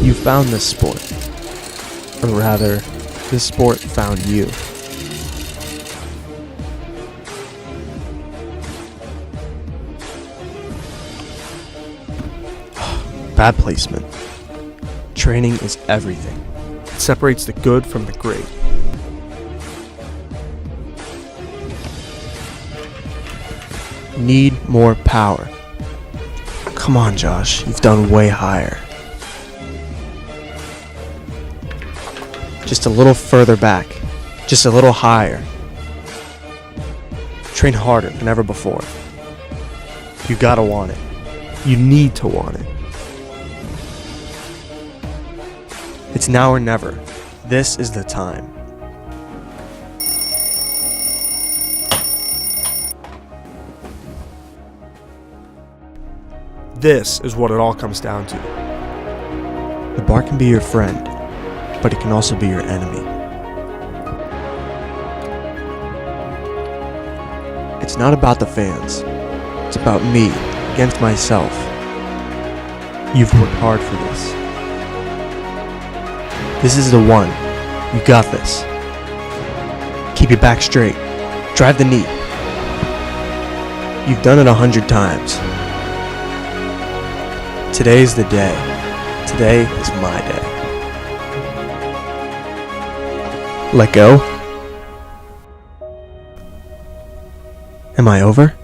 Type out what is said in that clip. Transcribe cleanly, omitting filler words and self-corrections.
You found this sport. Or rather, this sport found you. Bad placement. Training is everything. It separates the good from the great. Need more power. Come on, Josh, you've done way higher. Just a little further back. Just a little higher. Train harder than ever before. You gotta want it. You need to want it. It's now or never. This is the time. This is what it all comes down to. The bar can be your friend, but it can also be your enemy. It's not about the fans. It's about me against myself. You've worked hard for this. This is the one. You got this. Keep your back straight. Drive the knee. You've done it 100 times. Today's the day. Today is my day. Let go? Am I over?